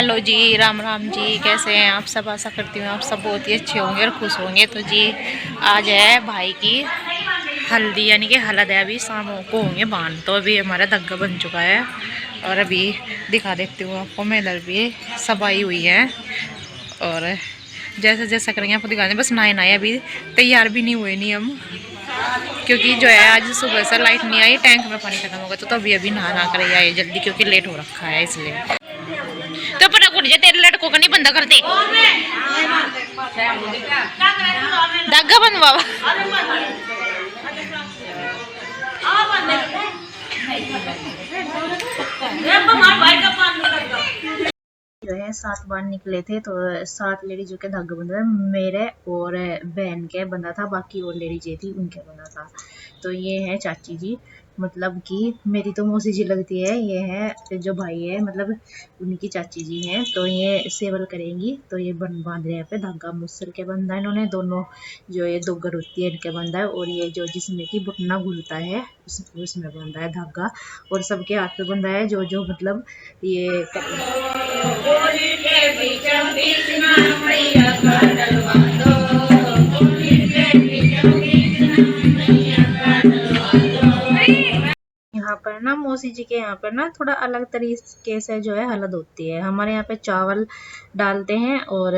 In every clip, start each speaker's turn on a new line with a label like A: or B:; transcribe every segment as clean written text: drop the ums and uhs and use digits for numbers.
A: Hello जी, राम राम जी। कैसे हैं आप सब? आशा करती हूँ आप सब बहुत ही अच्छे होंगे और खुश होंगे। तो जी आज है भाई की हल्दी, यानी कि हलद है। अभी शाम को होंगे बांध। तो अभी हमारा धागा बन चुका है और अभी दिखा देती हूँ आपको। मैं इधर भी सब आई हुई है और जैसा जैसा करेंगे आपको दिखा दें। बस नए नए अभी तैयार भी नहीं हुए नहीं हम, क्योंकि जो है आज सुबह से लाइट नहीं आई, टैंक में पानी खत्म हो गया। तो अभी अभी नहा कर आए जल्दी, क्योंकि लेट हो रखा है इसलिए। तो पता कुछ तेरे लड़कों का नहीं बंदा करते धागा बंद बाबा। जो है 7 बार निकले थे, तो 7 लेडीजों के धागा बंधा था। मेरे और बहन के बंधा था, बाकी और लेडीज ये थी उनके बंधा था। तो ये है चाची जी, मतलब कि मेरी तो मौसी जी लगती है। ये है जो भाई है, मतलब उनकी चाची जी हैं। तो ये सेवल करेंगी। तो ये बांध रहे हैं पे धागा। मुसल के बंधा है इन्होंने दोनों। जो ये दोगर होती है इनके बंधा है, और ये जो जिसमें कि बुटना घुलता है उसमें बंधा है धागा। और सबके हाथ पे बंधा है जो जो मतलब ये यहाँ पर ना मौसी जी के यहाँ पर ना थोड़ा अलग तरीके से जो है हलद होती है। हमारे यहाँ पे चावल डालते हैं और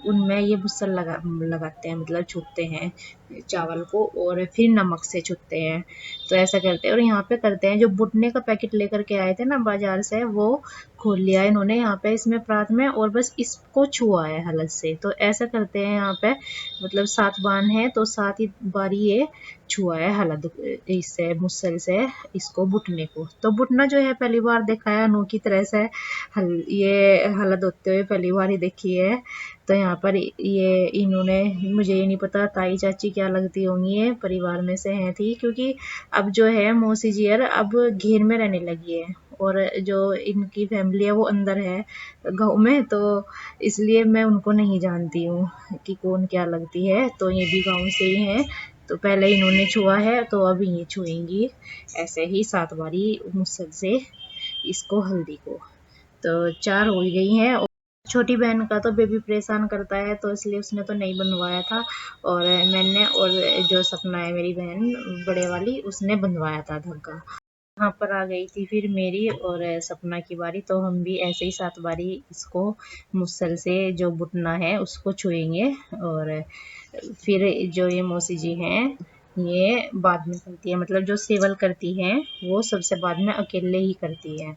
A: उनमें ये बुसल लगाते हैं, मतलब छूटते हैं चावल को और फिर नमक से छूटते हैं। तो ऐसा करते हैं। और यहाँ पे करते हैं, जो बुटने का पैकेट लेकर के आए थे ना बाजार से, वो खोल लिया इन्होंने यहाँ पे इसमें प्रात में, और बस इसको छुआ है हलद से। तो ऐसा करते हैं यहाँ पे, मतलब 7 बान है तो 7 ही बारी ये छुआ है हलद इससे मुसल से इसको बुटने को। तो बुटना जो है पहली बार देखा है अनोखी तरह से। ये हलद होते हुए पहली बार ही देखी है। तो यहाँ पर ये इन्होंने, मुझे ये नहीं पता ताई चाची क्या लगती होंगी, ये परिवार में से हैं थी, क्योंकि अब जो है मौसी जी अब घेर में रहने लगी है और जो इनकी फैमिली है वो अंदर है गाँव में। तो इसलिए मैं उनको नहीं जानती हूँ कि कौन क्या लगती है। तो ये भी गाँव से ही है। तो पहले इन्होंने छुआ है तो अब ये छुएंगी ऐसे ही 7 बारी मुसल से इसको हल्दी को। तो 4 हो गई हैं। और छोटी बहन का तो बेबी परेशान करता है, तो इसलिए उसने तो नहीं बनवाया था। और मैंने, और जो सपना है मेरी बहन बड़े वाली, उसने बनवाया था धागा। यहाँ पर आ गई थी फिर मेरी और सपना की बारी। तो हम भी ऐसे ही 7 बारी इसको मुसल से जो बुटना है उसको छुएंगे। और फिर जो ये मौसी जी हैं ये बाद में करती है, मतलब जो सेवल करती हैं वो सबसे बाद में अकेले ही करती है।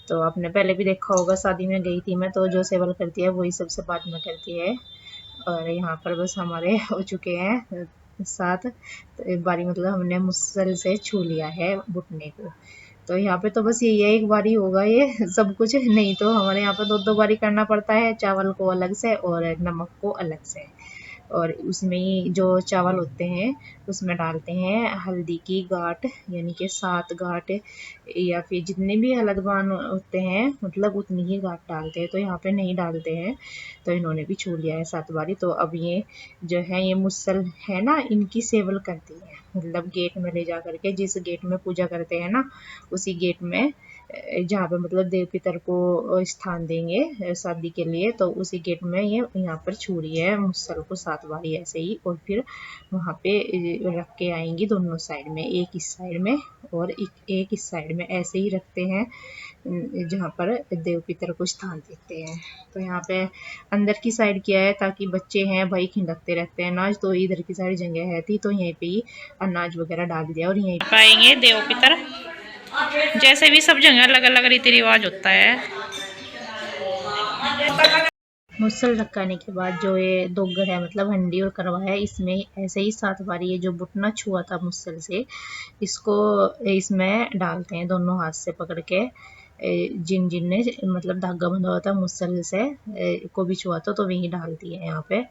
A: तो आपने पहले भी देखा होगा, शादी में गई थी मैं, तो जो सेवल करती है वही सबसे बाद में करती है। और यहाँ पर बस हमारे हो चुके हैं 7। तो एक बारी मतलब हमने मुसल से छू लिया है घुटने को। तो यहाँ पे तो बस यही है, एक बारी होगा ये सब कुछ। नहीं तो हमारे यहाँ पे 2-2 बारी करना पड़ता है, चावल को अलग से और नमक को अलग से। और उसमें ही जो चावल होते हैं उसमें डालते हैं हल्दी की गांठ, यानी कि 7 गांठ, या फिर जितने भी हलदवान होते हैं मतलब उतनी ही गांठ डालते हैं। तो यहाँ पे नहीं डालते हैं। तो इन्होंने भी छू लिया है 7 बारी। तो अब ये जो है ये मुसल है ना, इनकी सेवल करती है, मतलब गेट में ले जा करके, जिस गेट में पूजा करते हैं ना उसी गेट में, जहाँ पे मतलब देव पितर को स्थान देंगे शादी के लिए, तो उसी गेट में ये यहाँ पर छू रही है मुसल को 7 बारी ऐसे ही। और फिर वहाँ पे रख के आएंगी दोनों साइड में, एक इस साइड में और एक इस साइड में, ऐसे ही रखते हैं जहाँ पर देव पितर को स्थान देते हैं। तो यहाँ पे अंदर की साइड किया है ताकि बच्चे हैं भाई खिंडकते रहते हैं अनाज, तो इधर की साइड जगह है थी तो यहीं पे ही अनाज वगैरह डाल दिया। और यहीं पाएंगे देव पितर, जैसे भी सब जगह अलग अलग रीति रिवाज होता है। मुसल रखाने के बाद जो ये दोगर है, मतलब हंडी और करवा है, इसमें ऐसे ही 7 बारी ये जो बुटना छुआ था मुसल से, इसको इसमें डालते हैं दोनों हाथ से पकड़ के। जिन जिन ने मतलब धागा बंधा हुआ था मुसल से को भी छुआ तो वही डालती है यहाँ पे।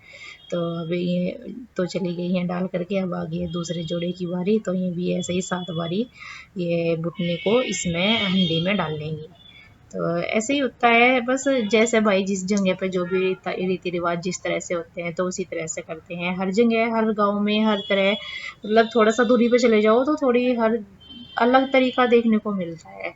A: तो अभी ये तो चली गई हैं डाल करके, अब आ गई है दूसरे जोड़े की बारी। तो ये भी ऐसे ही 7 बारी ये बुटने को इसमें हंडी में डाल लेंगी। तो ऐसे ही होता है बस, जैसे भाई जिस जगह पे जो भी रीति रिवाज जिस तरह से होते हैं तो उसी तरह से करते हैं। हर जगह हर गांव में हर तरह, मतलब थोड़ा सा दूरी पे चले जाओ तो थोड़ी हर अलग तरीका देखने को मिलता है।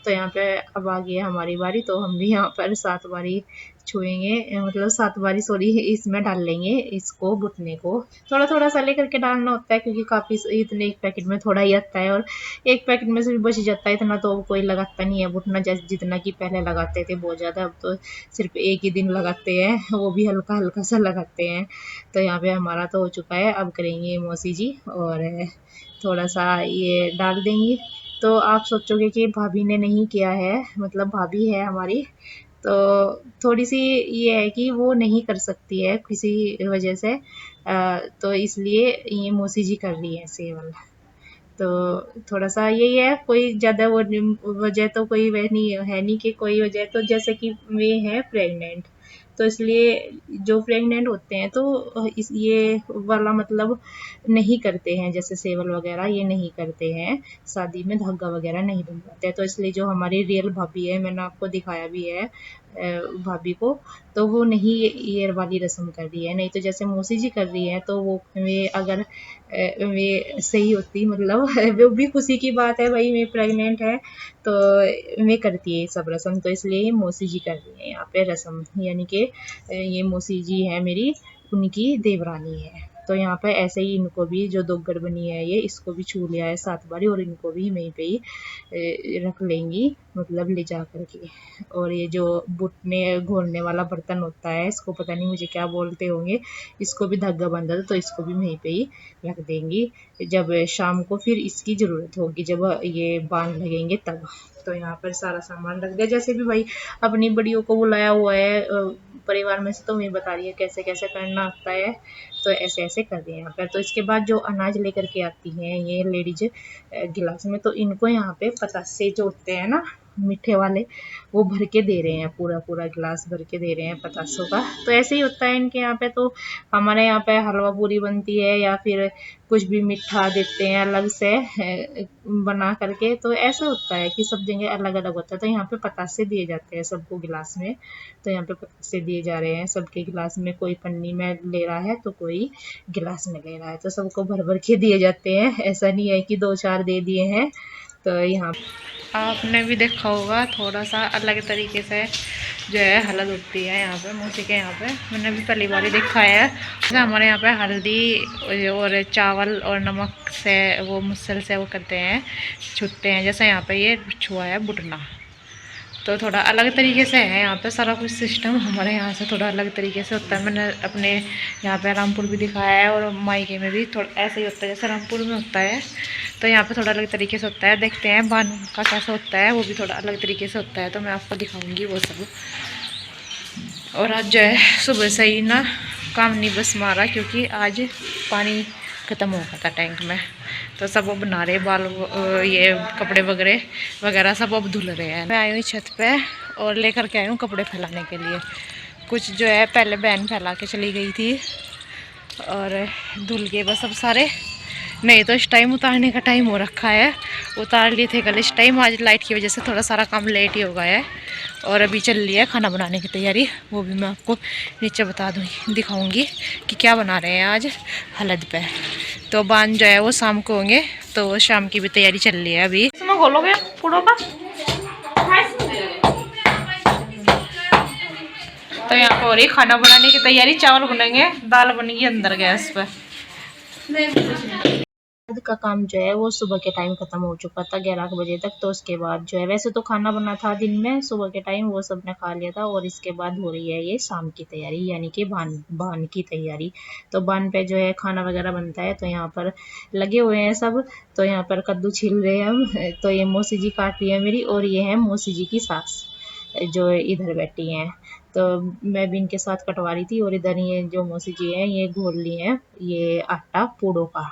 A: तो यहाँ पे अब आ गई है हमारी बारी, तो हम भी यहाँ पर 7 बारी छुएंगे, मतलब 7 बारी सॉरी इसमें डाल लेंगे इसको भुटने को। थोड़ा थोड़ा सा लेकर के डालना होता है क्योंकि काफ़ी इतने एक पैकेट में थोड़ा ही आता है, और एक पैकेट में से भी बच जाता है, इतना तो कोई लगाता नहीं है भुटना जैसे जितना कि पहले लगाते थे बहुत ज़्यादा। अब तो सिर्फ एक ही दिन लगाते हैं, वो भी हल्का हल्का सा लगाते हैं। तो यहाँ पे हमारा तो हो चुका है, अब करेंगे मौसी जी और थोड़ा सा ये डाल देंगी। तो आप सोचोगे कि भाभी ने नहीं किया है, मतलब भाभी है हमारी, तो थोड़ी सी ये है कि वो नहीं कर सकती है किसी वजह से, तो इसलिए ये मौसी जी कर रही है सेवल। तो थोड़ा सा यही है, कोई ज़्यादा वो वजह तो कोई वह नहीं है, नहीं कि कोई वजह, तो जैसे कि वे हैं प्रेग्नेंट, तो इसलिए जो प्रेग्नेंट होते हैं तो इस ये वाला मतलब नहीं करते हैं, जैसे सेवल वगैरह ये नहीं करते हैं, शादी में धागा वगैरह नहीं बनवाते, तो इसलिए जो हमारी रियल भाभी है, मैंने आपको दिखाया भी है भाभी को, तो वो नहीं ये वाली रस्म कर रही है। नहीं तो जैसे मौसी जी कर रही है तो वो वे अगर वे सही होती, मतलब वो भी खुशी की बात है भाई, मैं प्रेग्नेंट है तो वे करती है सब रस्म, तो इसलिए मौसी जी कर रही है यहाँ पे रस्म, यानी कि ये मौसी जी है मेरी, उनकी देवरानी है। तो यहाँ पे ऐसे ही इनको भी जो दोगड़ बनी है ये, इसको भी छू लिया है 7 बारी, और इनको भी वहीं पे ही रख लेंगी, मतलब ले जा करके। और ये जो बुटने घोलने वाला बर्तन होता है, इसको पता नहीं मुझे क्या बोलते होंगे, इसको भी धागा बंधा था तो इसको भी वहीं पे ही रख देंगी, जब शाम को फिर इसकी ज़रूरत होगी, जब ये बांध लगेंगे तब। तो यहाँ पर सारा सामान रख दिया, जैसे भी भाई अपनी बड़ियों को बुलाया हुआ है परिवार में से, तो मैं बता रही है कैसे कैसे करना आता है, तो ऐसे ऐसे कर दिए यहाँ पर। तो इसके बाद जो अनाज लेकर के आती हैं ये लेडीज गिलास में, तो इनको यहाँ पे पतासे जो होते हैं ना मीठे वाले, वो भर के दे रहे हैं, पूरा पूरा गिलास भर के दे रहे हैं पतासों का। तो ऐसे ही होता है इनके यहाँ पे। तो हमारे यहाँ पे हलवा पूरी बनती है या फिर कुछ भी मीठा देते हैं अलग से बना करके, तो ऐसा होता है कि सब जगह अलग अलग होता है। तो यहाँ पे पतासे दिए जाते हैं सबको गिलास में, तो यहाँ पे पतासे दिए जा रहे हैं सबके गिलास में, कोई पन्नी में ले रहा है तो कोई गिलास में ले रहा है, तो सबको भर भर के दिए जाते हैं, ऐसा नहीं है कि 2-4 दे दिए हैं। तो यहाँ आपने भी देखा होगा थोड़ा सा अलग तरीके से जो है हल्दी होती है यहाँ पे मौसी के यहाँ पे, मैंने भी पहली बार ही देखा है। जैसे हमारे यहाँ पे हल्दी और चावल और नमक से वो मुसल से वो करते हैं, छुटते हैं, जैसे यहाँ पे ये छुआ है बुटना, तो थोड़ा अलग तरीके से है यहाँ पे सारा कुछ सिस्टम, हमारे यहाँ से थोड़ा अलग तरीके से होता है। मैंने अपने यहाँ पे रामपुर भी दिखाया है और मायके में भी थोड़ा ऐसे ही होता है जैसे रामपुर में होता है, तो यहाँ पे थोड़ा अलग तरीके से होता है। देखते हैं बान का कैसा होता है, वो भी थोड़ा अलग तरीके से होता है, तो मैं आपको दिखाऊँगी वो सब। और आज जो है सुबह से ही ना काम नहीं बस मारा, क्योंकि आज पानी ख़त्म हो गया था टैंक में, तो सब अब बना रहे बाल ये कपड़े वगैरह सब अब धुल रहे हैं। मैं आई हुई छत पे और लेकर के आई हूँ कपड़े फैलाने के लिए। कुछ जो है पहले बहन फैला के चली गई थी और धुल के बस अब सारे, नहीं तो इस टाइम उतारने का टाइम हो रखा है, उतार लिए थे कल इस टाइम, आज लाइट की वजह से थोड़ा सारा काम लेट ही हो गया है। और अभी चल रही है खाना बनाने की तैयारी, वो भी मैं आपको नीचे बता दूँगी, दिखाऊंगी कि क्या बना रहे हैं आज हलद पे। तो बांध जो है वो शाम को होंगे, तो शाम की भी तैयारी चल रही है अभी। इसमें खोलोगे पूड़ों का, तो यहाँ पर हो रही खाना बनाने की तैयारी, चावल बनेंगे, दाल बनेगी अंदर गैस पर। का काम जो है वो सुबह के टाइम खत्म हो चुका था 11 बजे तक, तो उसके बाद जो है वैसे तो खाना बना था दिन में सुबह के टाइम, वो सब ने खा लिया था, और इसके बाद हो रही है ये शाम की तैयारी, यानी कि बान की तैयारी। तो बान पे जो है खाना वगैरह बनता है, तो यहाँ पर लगे हुए हैं सब। तो यहाँ पर कद्दू छील रहे हैं हम, तो ये मौसी जी काट रही है मेरी, और ये है मौसी जी की सास जो इधर बैठी हैं, तो मैं भी इनके साथ कटवा रही थी। और इधर ये जो मौसी जी हैं ये घोल ली हैं ये आटा पूड़ों का,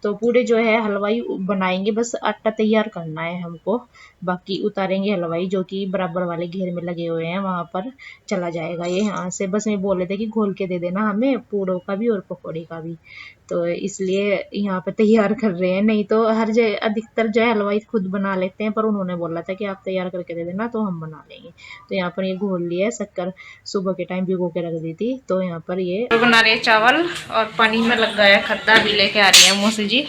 A: तो पूरे जो है हलवाई बनाएंगे, बस आटा तैयार करना है हमको, बाकी उतारेंगे हलवाई जो कि बराबर वाले घेर में लगे हुए हैं वहां पर चला जाएगा ये यहाँ से। बस मैं बोल रहे थे कि घोल के दे देना हमें पूड़ों का भी और पकौड़े का भी, तो इसलिए यहाँ पे तैयार कर रहे हैं। नहीं तो हर जगह अधिकतर जो है हलवाई खुद बना लेते हैं, पर उन्होंने बोला था कि आप तैयार करके दे देना, तो हम बना लेंगे। तो यहाँ पर ये घोल लिया है, शक्कर सुबह के टाइम भिगो के रख दी थी, तो यहाँ पर ये बना रहे चावल, और पानी में लग गया खद्दा भी लेके आ रही है मौसी जी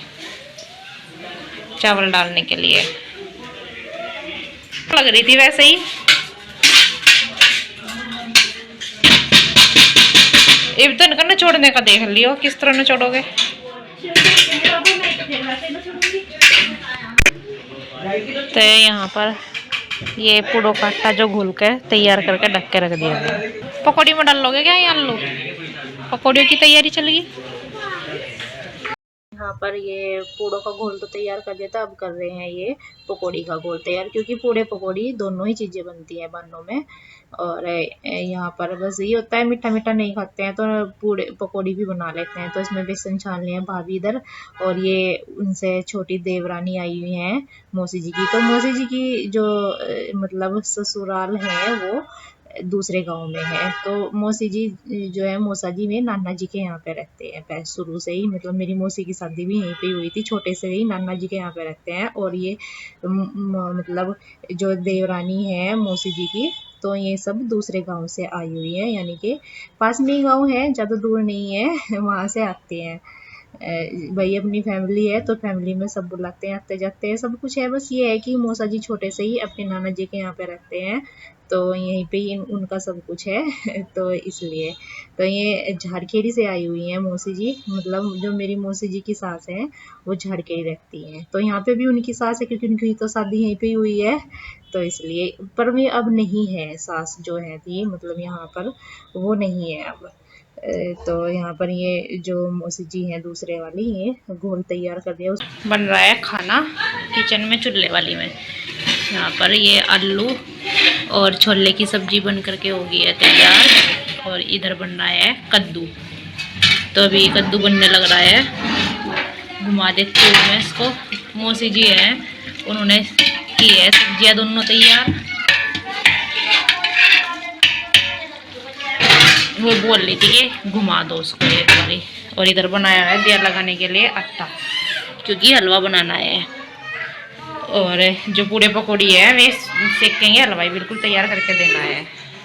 A: चावल डालने के लिए।
B: लग रही थी वैसे ही। ये तो इनका निचोड़ने का देख लियो, किस तरह निचोड़ोगे। तो यहाँ पर ये पुड़ो का आटा जो घोल कर तैयार करके ढक के रख दिया गया। पकौड़ी में डाल लोगे क्या ये आलू? पकौड़ियों की तैयारी चलेगी।
A: यहाँ पर ये पूड़ों का घोल तो तैयार कर दिया था, अब कर रहे हैं ये पकौड़ी का घोल तैयार, क्योंकि पूड़े पकौड़ी दोनों ही चीज़ें बनती हैं बानों में। और यहाँ पर बस ये होता है मीठा मीठा नहीं खाते हैं तो पूड़े पकौड़ी भी बना लेते हैं। तो इसमें बेसन छान लिए हैं भाभी इधर, और ये उनसे छोटी देवरानी आई हुई हैं मौसी जी की। तो मौसी जी की जो मतलब ससुराल है वो दूसरे गांव में है। तो मौसी जी जो है मौसा जी में नाना जी के यहाँ पे रहते हैं शुरू से ही, मतलब मेरी मौसी की शादी भी यहीं पे हुई थी, छोटे से ही नाना जी के यहाँ पे रहते हैं। और ये मतलब जो देवरानी है मौसी जी की, तो ये सब दूसरे गांव से आई हुई है, यानी कि पास में ही गांव है, ज़्यादा दूर नहीं है वहाँ से आते हैं। भाई अपनी फैमिली है तो फैमिली में सब बुलाते हैं, आते जाते हैं, सब कुछ है। बस ये है कि मौसा जी छोटे से ही अपने नाना जी के यहाँ पे रहते हैं, तो यहीं पे ही उनका सब कुछ है तो इसलिए तो ये झारखेड़ी से आई हुई हैं मौसी जी, मतलब जो मेरी मौसी जी की सास है वो झारखेड़ी रहती हैं। तो यहाँ पे भी उनकी सास है, क्योंकि उनकी तो शादी यहीं पे ही हुई है, तो इसलिए। पर वे अब नहीं है, सास जो है थी मतलब यहाँ पर वो नहीं है अब। तो यहाँ पर ये जो मौसी जी हैं दूसरे वाली, ये घोल तैयार कर दिया।
B: बन रहा है खाना किचन में, चूल्हे वाली में। यहाँ पर ये आलू और छोले की सब्जी बन करके हो गई है तैयार, और इधर बन रहा है कद्दू। तो अभी कद्दू बनने लग रहा है, घुमा देखती हूँ मैं इसको। मौसी जी हैं, उन्होंने की है सब्जियाँ दोनों तैयार। वो बोल रही थी कि घुमा दो उसको एक बारी। और इधर बनाया है दिया लगाने के लिए आटा, क्योंकि हलवा बनाना है। और जो पूड़े पकौड़ी है वे सेकेंगे, हलवाई बिल्कुल तैयार करके देना है।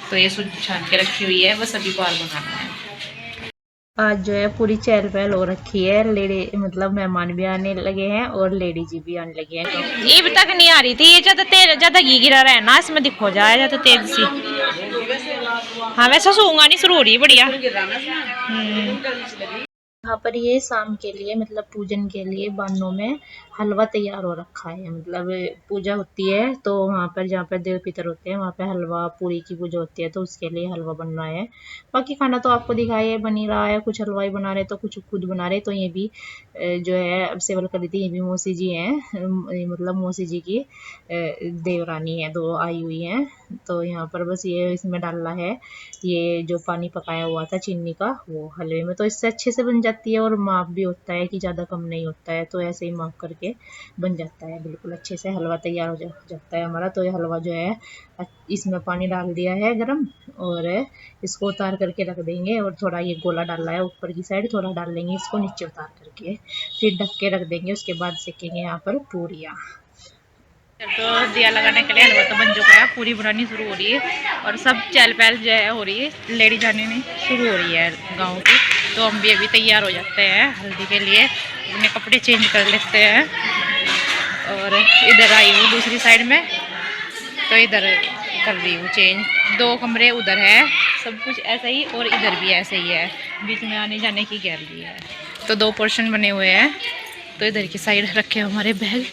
B: तो ये सूजी छान के रखी हुई है, बस अभी पार बनाना है।
A: आज जो है पूरी चहल पहल हो रखी है, लेडी मतलब मेहमान भी आने लगे हैं और लेडी जी भी आने लगे हैं। तो
B: ये भी तक नहीं आ रही थी, ये ज्यादा तेल ज्यादा घी गिरा रहा है ना इसमें, दिखो जाए ज्यादा तेल सी। हाँ वैसा सूंगा नहीं, शुरू हो रही है बढ़िया।
A: यहाँ पर ये शाम के लिए मतलब पूजन के लिए बानों में हलवा तैयार हो रखा है। मतलब पूजा होती है तो वहाँ पर जहाँ पर देव पितर होते हैं वहाँ पे हलवा पूरी की पूजा होती है, तो उसके लिए हलवा बन रहा है। बाकी खाना तो आपको दिखाया बन ही रहा है, कुछ हलवाई बना रहे तो कुछ खुद बना रहे। तो ये भी जो है अब सेवल कर दी थी, ये भी मौसी जी हैं, मतलब मौसी जी की देवरानी है, दो आई हुई हैं। तो यहाँ पर बस ये इसमें डालना है ये जो पानी पकाया हुआ था चीनी का वो हलवे में, तो इससे अच्छे से बन जाती है। और माप भी होता है कि ज़्यादा कम नहीं होता है, तो ऐसे ही माप करके बन जाता है, बिल्कुल अच्छे से हलवा तैयार हो जाता है हमारा। तो ये हलवा जो है इसमें पानी डाल दिया है गरम, और इसको उतार करके रख देंगे। और थोड़ा ये गोला डाला है ऊपर की साइड, थोड़ा डाल लेंगे इसको नीचे उतार करके, फिर ढक के रख देंगे। उसके बाद सेकेंगे यहाँ पर पूरियाँ।
B: तो दिया लगाने के लिए हलवा तो बन चुका है, पूरी बनानी शुरू हो रही है, और सब चहल पहल जो है हो रही है, लेडी जाने नहीं शुरू हो रही है गाँव की। तो हम भी अभी तैयार हो जाते हैं हल्दी के लिए, अपने कपड़े चेंज कर लेते हैं। और इधर आई हूँ दूसरी साइड में, तो इधर कर रही हूँ चेंज। 2 कमरे उधर है, सब कुछ ऐसा ही, और इधर भी ऐसे ही है, बीच में आने जाने की गैलरी है। तो 2 पोर्शन बने हुए हैं। तो इधर की साइड रखे हमारे बैग।